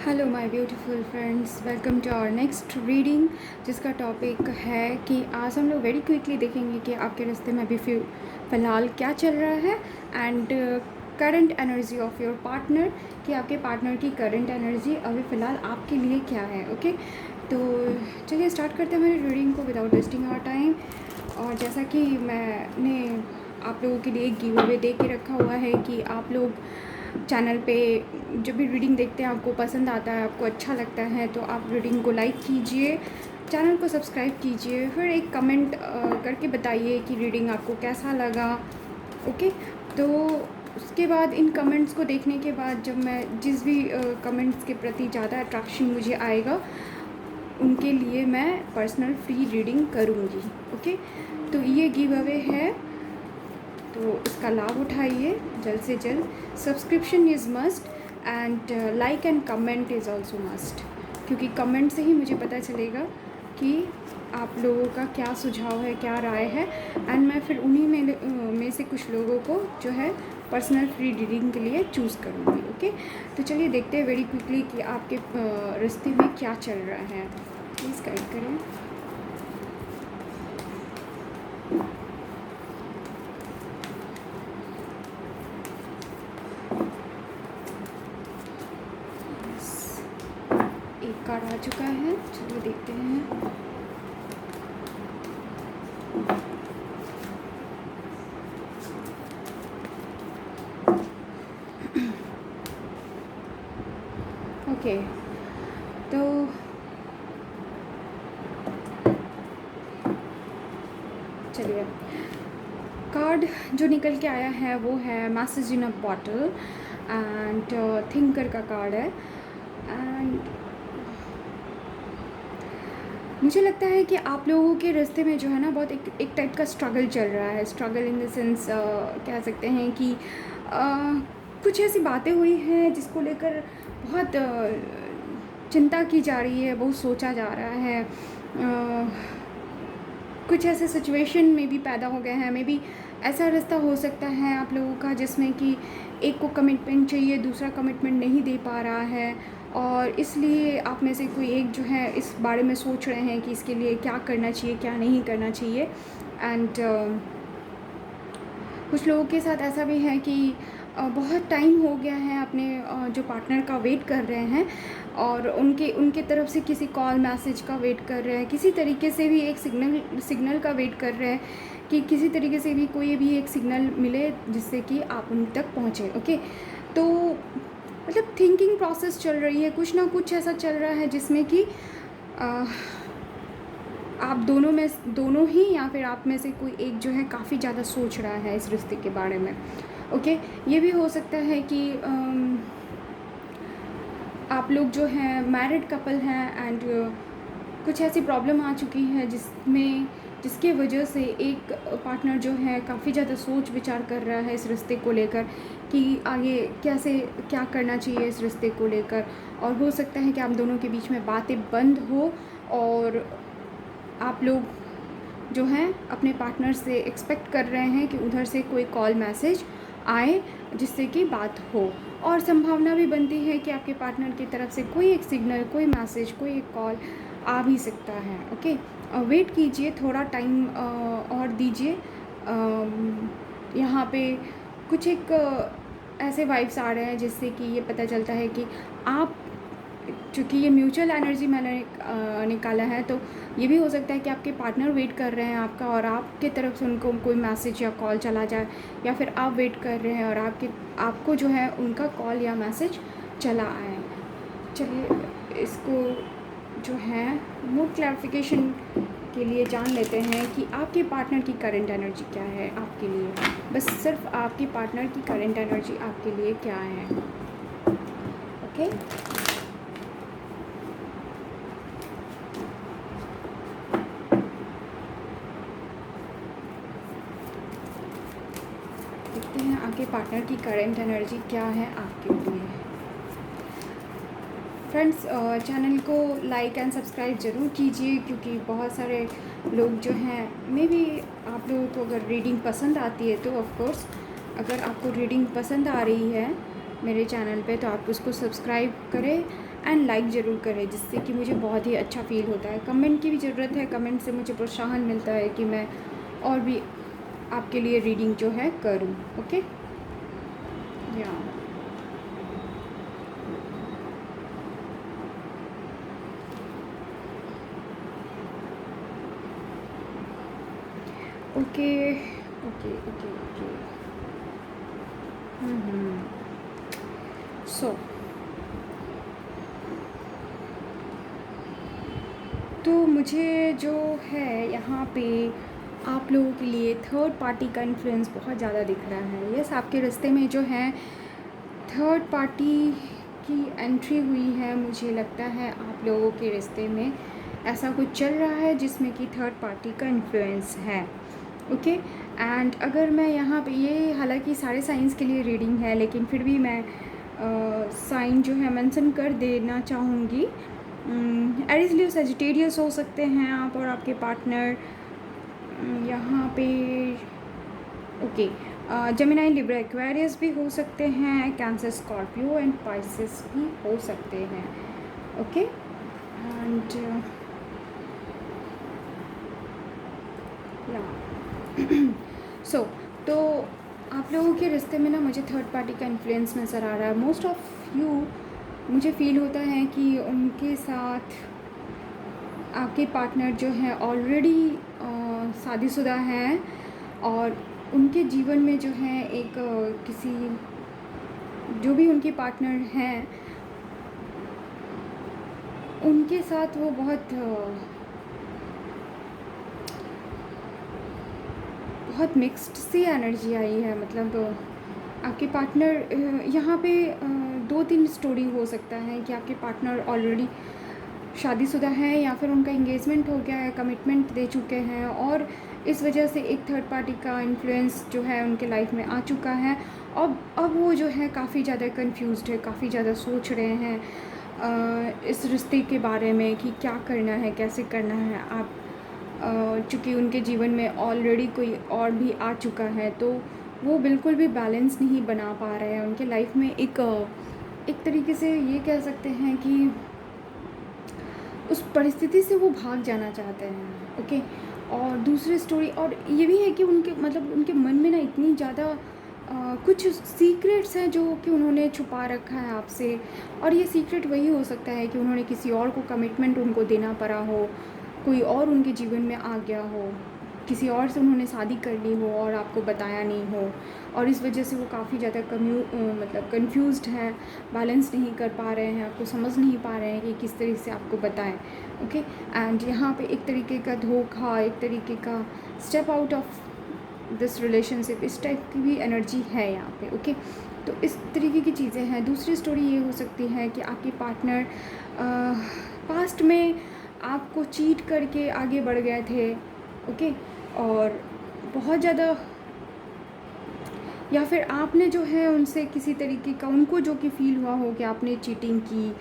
Hello my beautiful friends, welcome to our next reading, जिसका topic है कि आज हम लोग वेरी क्विकली देखेंगे कि आपके रास्ते में अभी फ़िलहाल क्या चल रहा है and current energy of your partner, कि आपके पार्टनर की करंट एनर्जी अभी फ़िलहाल आपके लिए क्या है। ओके, तो चलिए स्टार्ट करते हैं हमारी रीडिंग को विदाउट वेस्टिंग आवर टाइम। और जैसा कि मैंने आप लोगों के लिए एक गिव अवे दे के रखा हुआ है कि आप लोग चैनल पे जब भी रीडिंग देखते हैं, आपको पसंद आता है, आपको अच्छा लगता है, तो आप रीडिंग को लाइक कीजिए, चैनल को सब्सक्राइब कीजिए, फिर एक कमेंट करके बताइए कि रीडिंग आपको कैसा लगा। ओके, तो उसके बाद इन कमेंट्स को देखने के बाद जब मैं जिस भी कमेंट्स के प्रति ज़्यादा अट्रैक्शन मुझे आएगा, उनके लिए मैं पर्सनल फ्री रीडिंग करूँगी। ओके, तो ये गिव अवे है, तो इसका लाभ उठाइए जल्द से जल्द। Subscription is must and like and comment is also must, क्योंकि कमेंट से ही मुझे पता चलेगा कि आप लोगों का क्या सुझाव है, क्या राय है, एंड मैं फिर उन्हीं में से कुछ लोगों को जो है पर्सनल फ्री रीडिंग के लिए चूज़ करूँगी। ओके, तो चलिए देखते हैं वेरी क्विकली कि आपके रास्ते में क्या चल रहा है। प्लीज़ गाइड करें। एक कार्ड आ चुका है, चलिए देखते हैं। ओके, तो चलिए, कार्ड जो निकल के आया है वो है message in a bottle and thinker का कार्ड है। एंड मुझे लगता है कि आप लोगों के रास्ते में जो है ना, बहुत एक टाइप का स्ट्रगल चल रहा है। स्ट्रगल इन द सेंस कह सकते हैं कि कुछ ऐसी बातें हुई हैं जिसको लेकर बहुत चिंता की जा रही है, बहुत सोचा जा रहा है। कुछ ऐसे सिचुएशन में भी पैदा हो गए हैं, मे बी ऐसा रास्ता हो सकता है आप लोगों का जिसमें कि एक को कमिटमेंट चाहिए, दूसरा कमिटमेंट नहीं दे पा रहा है, और इसलिए आप में से कोई एक जो है इस बारे में सोच रहे हैं कि इसके लिए क्या करना चाहिए, क्या नहीं करना चाहिए। एंड कुछ लोगों के साथ ऐसा भी है कि बहुत टाइम हो गया है अपने जो पार्टनर का वेट कर रहे हैं, और उनके तरफ से किसी कॉल मैसेज का वेट कर रहे हैं, किसी तरीके से भी एक सिग्नल का वेट कर रहे हैं कि किसी तरीके से भी कोई भी एक सिग्नल मिले जिससे कि आप उन तक पहुँचें। ओके, तो मतलब थिंकिंग प्रोसेस चल रही है, कुछ ना कुछ ऐसा चल रहा है जिसमें कि आप दोनों ही या फिर आप में से कोई एक जो है काफ़ी ज़्यादा सोच रहा है इस रिश्ते के बारे में। ओके, ये भी हो सकता है कि आप लोग जो हैं मैरिड कपल हैं एंड कुछ ऐसी प्रॉब्लम आ चुकी है जिसके वजह से एक पार्टनर जो है काफ़ी ज़्यादा सोच विचार कर रहा है इस रिश्ते को लेकर कि आगे कैसे क्या करना चाहिए इस रिश्ते को लेकर। और हो सकता है कि आप दोनों के बीच में बातें बंद हो और आप लोग जो हैं अपने पार्टनर से एक्सपेक्ट कर रहे हैं कि उधर से कोई कॉल मैसेज आए जिससे कि बात हो, और संभावना भी बनती है कि आपके पार्टनर की तरफ से कोई एक सिग्नल, कोई मैसेज, कोई एक कॉल आ भी सकता है। ओके, वेट कीजिए, थोड़ा टाइम और दीजिए। यहाँ पे कुछ एक ऐसे वाइब्स आ रहे हैं जिससे कि ये पता चलता है कि आप, चूँकि ये म्यूचुअल एनर्जी मैंने निकाला है, तो ये भी हो सकता है कि आपके पार्टनर वेट कर रहे हैं आपका, और आपके तरफ से उनको कोई मैसेज या कॉल चला जाए, या फिर आप वेट कर रहे हैं और आपको जो है उनका कॉल या मैसेज चला आए। चलिए इसको जो है मोर क्लैरिफिकेशन के लिए जान लेते हैं कि आपके पार्टनर की करंट एनर्जी क्या है आपके लिए। बस सिर्फ आपके पार्टनर की करंट एनर्जी आपके लिए क्या है। ओके, देखते हैं आपके पार्टनर की करंट एनर्जी क्या है आपके लिए। फ्रेंड्स, चैनल को लाइक एंड सब्सक्राइब ज़रूर कीजिए, क्योंकि बहुत सारे लोग जो हैं, मे बी आप लोगों को अगर रीडिंग पसंद आती है तो ऑफ कोर्स, अगर आपको रीडिंग पसंद आ रही है मेरे चैनल पे, तो आप उसको सब्सक्राइब करें एंड लाइक ज़रूर करें, जिससे कि मुझे बहुत ही अच्छा फ़ील होता है। कमेंट की भी ज़रूरत है, कमेंट से मुझे प्रोत्साहन मिलता है कि मैं और भी आपके लिए रीडिंग जो है करूँ। ओके, या ओके ओके ओके ओके। सो तो मुझे जो है यहाँ पे आप लोगों के लिए थर्ड पार्टी का इन्फ्लुएंस बहुत ज़्यादा दिख रहा है। यस, आपके रास्ते में जो है थर्ड पार्टी की एंट्री हुई है। मुझे लगता है आप लोगों के रिश्ते में ऐसा कुछ चल रहा है जिसमें कि थर्ड पार्टी का इन्फ्लुएंस है। ओके, एंड अगर मैं यहाँ पे, ये हालांकि सारे साइंस के लिए रीडिंग है, लेकिन फिर भी मैं साइन जो है मेंशन कर देना चाहूँगी। एरिस लियो सेजिटेरियस हो सकते हैं आप और आपके पार्टनर यहाँ पे। ओके, जेमिनाई, लिब्रा, एक्वेरियस भी हो सकते हैं, कैंसर, स्कॉर्पियो एंड पाइसेस भी हो सकते हैं। ओके, एंड सो तो आप लोगों के रिश्ते में ना मुझे थर्ड पार्टी का इन्फ्लुएंस नज़र आ रहा है। मोस्ट ऑफ यू, मुझे फ़ील होता है कि उनके साथ आपके पार्टनर जो है ऑलरेडी शादीशुदा हैं, और उनके जीवन में जो है एक किसी, जो भी उनके पार्टनर हैं उनके साथ वो बहुत मिक्स्ड सी एनर्जी आई है। मतलब आपके पार्टनर यहाँ पे 2-3 स्टोरी हो सकता है कि आपके पार्टनर ऑलरेडी शादीशुदा है, या फिर उनका इंगेजमेंट हो गया है, कमिटमेंट दे चुके हैं, और इस वजह से एक थर्ड पार्टी का इन्फ्लुएंस जो है उनके लाइफ में आ चुका है। अब वो जो है काफ़ी ज़्यादा कंफ्यूज्ड है, काफ़ी ज़्यादा सोच रहे हैं इस रिश्ते के बारे में कि क्या करना है, कैसे करना है। आप चूँकि उनके जीवन में ऑलरेडी कोई और भी आ चुका है, तो वो बिल्कुल भी बैलेंस नहीं बना पा रहे हैं उनके लाइफ में। एक तरीके से ये कह सकते हैं कि उस परिस्थिति से वो भाग जाना चाहते हैं। ओके, और दूसरी स्टोरी और ये भी है कि उनके मतलब उनके मन में ना इतनी ज़्यादा कुछ सीक्रेट्स हैं जो कि उन्होंने छुपा रखा है आपसे, और ये सीक्रेट वही हो सकता है कि उन्होंने किसी और को कमिटमेंट उनको देना पड़ा हो, कोई और उनके जीवन में आ गया हो, किसी और से उन्होंने शादी कर ली हो और आपको बताया नहीं हो, और इस वजह से वो काफ़ी ज़्यादा मतलब कंफ्यूज्ड हैं, बैलेंस नहीं कर पा रहे हैं, आपको समझ नहीं पा रहे हैं कि किस तरीके से आपको बताएं। ओके, एंड यहाँ पे एक तरीके का धोखा, एक तरीके का step out of this relationship, इस टाइप की भी एनर्जी है यहाँ पे। ओके, तो इस तरीके की चीज़ें हैं। दूसरी स्टोरी ये हो सकती है कि आपके पार्टनर पास्ट में आपको चीट करके आगे बढ़ गए थे। ओके, और बहुत ज़्यादा, या फिर आपने जो है उनसे किसी तरीके का, उनको जो कि फ़ील हुआ हो कि आपने चीटिंग की,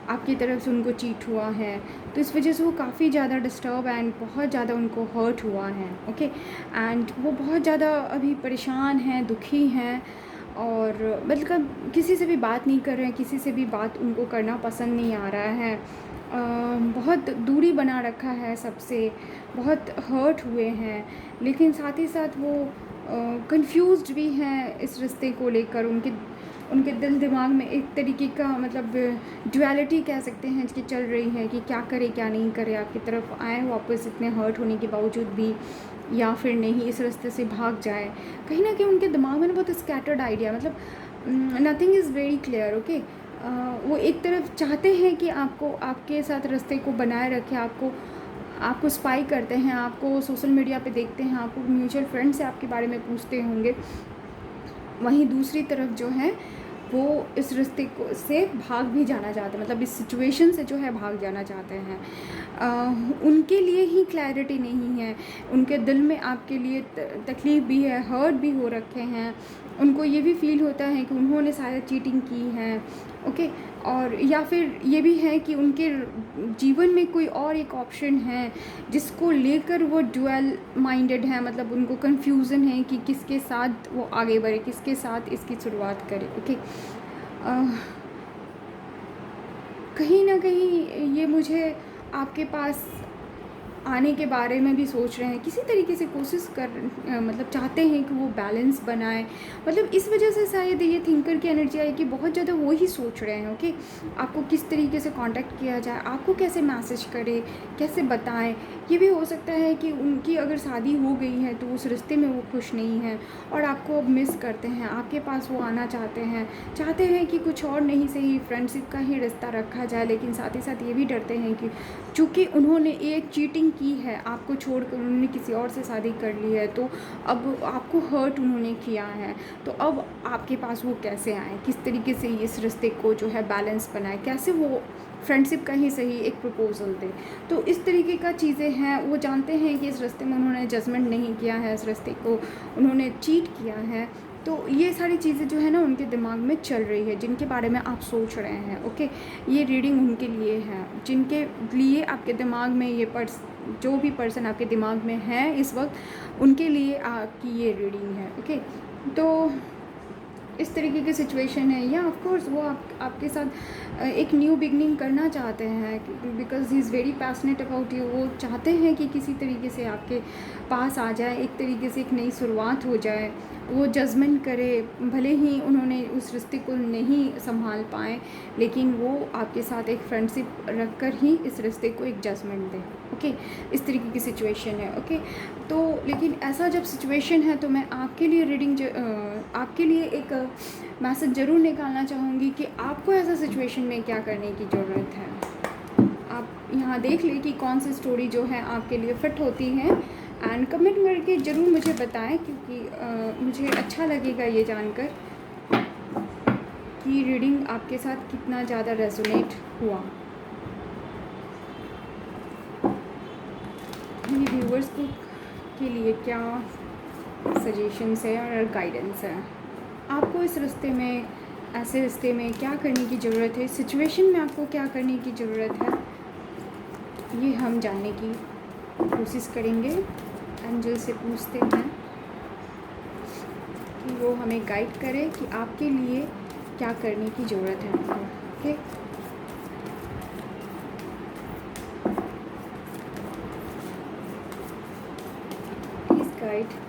आपकी तरफ से उनको चीट हुआ है, तो इस वजह से वो काफ़ी ज़्यादा डिस्टर्ब एंड बहुत ज़्यादा उनको हर्ट हुआ है। ओके, एंड वो बहुत ज़्यादा अभी परेशान हैं, दुखी हैं, और मतलब किसी से भी बात नहीं कर रहे हैं, किसी से भी बात उनको करना पसंद नहीं आ रहा है। बहुत दूरी बना रखा है सबसे, बहुत हर्ट हुए हैं, लेकिन साथ ही साथ वो कंफ्यूज्ड भी हैं इस रिश्ते को लेकर। उनके दिल दिमाग में एक तरीके का मतलब ड्युअलिटी कह सकते हैं कि चल रही है कि क्या करे क्या नहीं करे, आपकी तरफ आए वापस इतने हर्ट होने के बावजूद भी, या फिर नहीं इस रास्ते से भाग जाए। कहीं ना कहीं उनके दिमाग में ना बहुत स्कैटर्ड आइडिया, मतलब nothing is very clear. Okay, वो एक तरफ चाहते हैं कि आपको, आपके साथ रास्ते को बनाए रखें, आपको स्पाई करते हैं, आपको सोशल मीडिया पे देखते हैं, आपको म्यूचुअल फ्रेंड से आपके बारे में पूछते होंगे। वहीं दूसरी तरफ जो है वो इस रिश्ते को से भाग भी जाना चाहते हैं, मतलब इस सिचुएशन से जो है भाग जाना चाहते हैं। उनके लिए ही क्लैरिटी नहीं है, उनके दिल में आपके लिए तकलीफ़ भी है, हर्ट भी हो रखे हैं। उनको ये भी फ़ील होता है कि उन्होंने शायद चीटिंग की है। ओके, और या फिर ये भी है कि उनके जीवन में कोई और एक ऑप्शन है जिसको लेकर वो ड्यूअल माइंडेड है, मतलब उनको कन्फ्यूज़न है कि किसके साथ वो आगे बढ़े, किसके साथ इसकी शुरुआत करे। ओके, कहीं ना कहीं ये मुझे आपके पास आने के बारे में भी सोच रहे हैं, किसी तरीके से कोशिश कर मतलब चाहते हैं कि वो बैलेंस बनाए। मतलब इस वजह से शायद ये थिंकर की एनर्जी आई कि बहुत ज़्यादा वो ही सोच रहे हैं। ओके, आपको किस तरीके से कांटेक्ट किया जाए, आपको कैसे मैसेज करें, कैसे बताएं। ये भी हो सकता है कि उनकी अगर शादी हो गई है तो उस रिश्ते में वो खुश नहीं हैं और आपको अब मिस करते हैं, आपके पास वो आना चाहते हैं कि कुछ और नहीं सही फ्रेंडशिप का ही रिश्ता रखा जाए, लेकिन साथ ही साथ ये भी डरते हैं कि चूँकि उन्होंने एक चीटिंग की है, आपको छोड़कर उन्होंने किसी और से शादी कर ली है, तो अब आपको हर्ट उन्होंने किया है, तो अब आपके पास वो कैसे आए, किस तरीके से इस रिश्ते को जो है बैलेंस बनाए, कैसे वो फ्रेंडशिप का ही सही एक प्रपोजल दे। तो इस तरीके का चीज़ें हैं। वो जानते हैं कि इस रिश्ते में उन्होंने जजमेंट नहीं किया है, इस रिश्ते को उन्होंने चीट किया है। तो ये सारी चीज़ें जो है ना उनके दिमाग में चल रही है, जिनके बारे में आप सोच रहे हैं। ओके, ये रीडिंग उनके लिए है, जिनके लिए आपके दिमाग में ये जो भी पर्सन आपके दिमाग में है इस वक्त, उनके लिए आपकी ये रीडिंग है। ओके, तो इस तरीके की सिचुएशन है, या ऑफ कोर्स वो आपके साथ एक न्यू बिगनिंग करना चाहते हैं, because he is very passionate about you. वो चाहते हैं कि किसी तरीके से आपके पास आ जाए, एक तरीके से एक नई शुरुआत हो जाए। वो जजमेंट करे, भले ही उन्होंने उस रिश्ते को नहीं संभाल पाए, लेकिन वो आपके साथ एक फ्रेंडशिप रख कर ही इस रिश्ते को एक जजमेंट दें। ओके, इस तरीके की सिचुएशन है। ओके, तो लेकिन ऐसा जब सिचुएशन है तो मैं आपके लिए आपके लिए एक मैसेज ज़रूर निकालना चाहूँगी कि आपको ऐसा सिचुएशन में क्या करने की ज़रूरत है। आप यहाँ देख लें कि कौन सी स्टोरी जो है आपके लिए फ़िट होती है, एंड कमेंट करके ज़रूर मुझे बताएं, क्योंकि मुझे अच्छा लगेगा ये जानकर कि रीडिंग आपके साथ कितना ज़्यादा रेजोनेट हुआ। मेरे व्यूवर्स को के लिए क्या सजेशंस है और गाइडेंस है, आपको इस रिश्ते में, ऐसे रिश्ते में क्या करने की ज़रूरत है, सिचुएशन में आपको क्या करने की ज़रूरत है, ये हम जानने की कोशिश करेंगे। एंजल से पूछते हैं कि वो हमें गाइड करे कि आपके लिए क्या करने की ज़रूरत है आपको। Okay, please guide.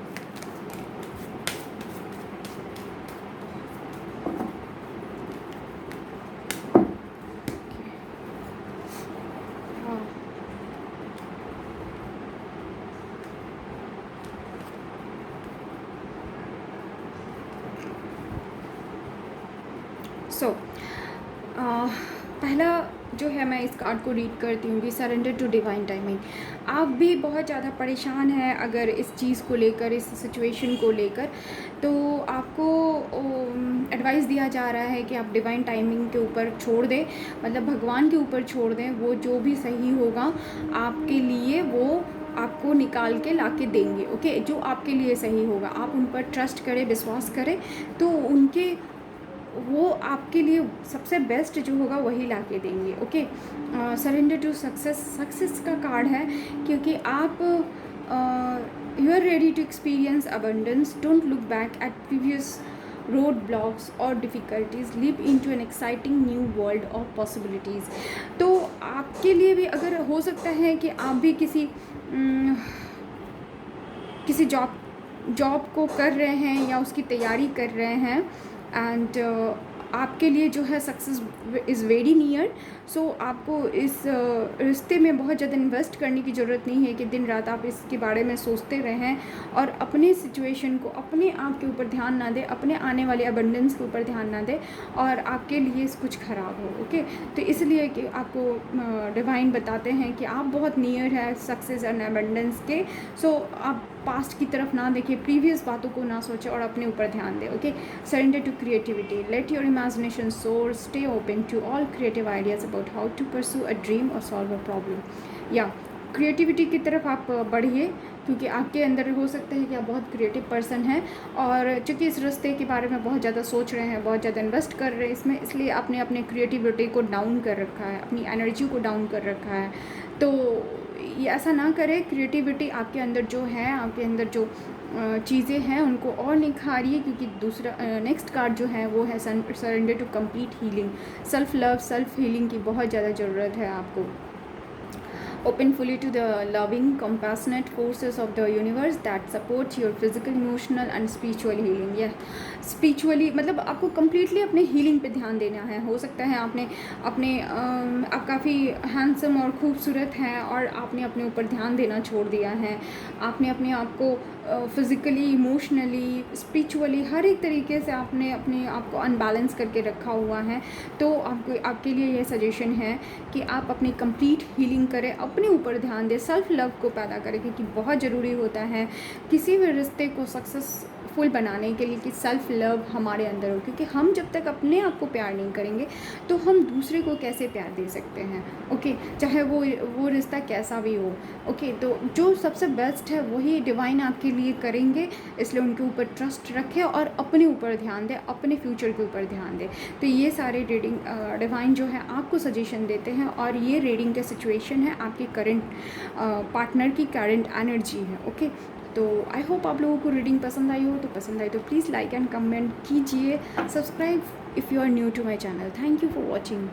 सो पहला जो है, मैं इस कार्ड को रीड करती हूँ कि सरेंडर टू डिवाइन टाइमिंग। आप भी बहुत ज़्यादा परेशान हैं अगर इस चीज़ को लेकर, इस सिचुएशन को लेकर, तो आपको एडवाइस दिया जा रहा है कि आप डिवाइन टाइमिंग के ऊपर छोड़ दें, मतलब भगवान के ऊपर छोड़ दें। वो जो भी सही होगा आपके लिए वो आपको निकाल के ला के देंगे। ओके, जो आपके लिए सही होगा आप उन पर ट्रस्ट करें, विश्वास करें, तो वो आपके लिए सबसे बेस्ट जो होगा वही ला के देंगे। ओके, सरेंडर टू सक्सेस का कार्ड है, क्योंकि आप you are ready to experience abundance, don't look back at previous road blocks और difficulties, live in to an exciting new world of possibilities. तो आपके लिए भी अगर हो सकता है कि आप भी किसी जॉब को कर रहे हैं या उसकी तैयारी कर रहे हैं, एंड आपके लिए जो है सक्सेस इज़ वेरी नियर। सो आपको इस रिश्ते में बहुत ज़्यादा इन्वेस्ट करने की ज़रूरत नहीं है कि दिन रात आप इसके बारे में सोचते रहें और अपने सिचुएशन को, अपने आप के ऊपर ध्यान ना दें, अपने आने वाले अबंडेंस के ऊपर ध्यान ना दें और आपके लिए कुछ ख़राब हो। ओके, तो इसलिए कि आपको डिवाइन बताते हैं कि आप बहुत नियर है सक्सेस एंड अबंडेंस के। सो आप पास्ट की तरफ ना देखें, प्रीवियस बातों को ना सोचें और अपने ऊपर ध्यान दें। Okay, surrender to creativity, let your imagination soar, stay open to all creative ideas about how to pursue a dream और सॉल्व अ प्रॉब्लम। या क्रिएटिविटी की तरफ आप बढ़िए, क्योंकि आपके अंदर हो सकता है कि आप बहुत क्रिएटिव पर्सन हैं और चूँकि इस रिश्ते के बारे में बहुत ज़्यादा सोच रहे हैं, बहुत ज़्यादा इन्वेस्ट कर रहे हैं इसमें, इसलिए आपने अपने क्रिएटिविटी को डाउन कर रखा है, अपनी एनर्जी को डाउन कर रखा है। तो ये ऐसा ना करें, क्रिएटिविटी आपके अंदर जो है, आपके अंदर जो चीज़ें हैं उनको और निखारिए, क्योंकि दूसरा नेक्स्ट कार्ड जो है वो है surrender to complete healing. Self love, self healing की बहुत ज़्यादा ज़रूरत है आपको। Open fully to the loving, compassionate forces of the universe that support your physical, emotional and spiritual healing. Yeah, spiritually मतलब आपको कम्प्लीटली अपने हीलिंग पे ध्यान देना है। हो सकता है आपने अपने आप काफ़ी हैंडसम और खूबसूरत हैं और आपने अपने ऊपर ध्यान देना छोड़ दिया है। आपने अपने आप को फ़िज़िकली, इमोशनली, स्पिरिचुअली हर एक तरीके से आपने अपने आप को अनबैलेंस करके रखा हुआ है। तो आपके लिए ये सजेशन है कि आप अपनी कंप्लीट हीलिंग करें, अपने ऊपर ध्यान दें, सेल्फ लव को पैदा करें, क्योंकि बहुत ज़रूरी होता है किसी भी रिश्ते को सक्सेसफुल बनाने के लिए कि सेल्फ लव हमारे अंदर हो। क्योंकि हम जब तक अपने आप को प्यार नहीं करेंगे तो हम दूसरे को कैसे प्यार दे सकते हैं। ओके, चाहे वो रिश्ता कैसा भी हो। ओके, तो जो सबसे बेस्ट है वही डिवाइन आपके लिए करेंगे, इसलिए उनके ऊपर ट्रस्ट रखें और अपने ऊपर ध्यान दें, अपने फ्यूचर के ऊपर ध्यान दें। तो ये सारे रीडिंग डिवाइन जो है आपको सजेशन देते हैं, और ये रीडिंग का सिचुएशन है आपके करंट पार्टनर की करंट एनर्जी है। ओके, तो आई होप आप लोगों को रीडिंग पसंद आई हो। तो पसंद आई तो प्लीज़ लाइक एंड कमेंट कीजिए, subscribe if you are new to my channel. Thank you for watching.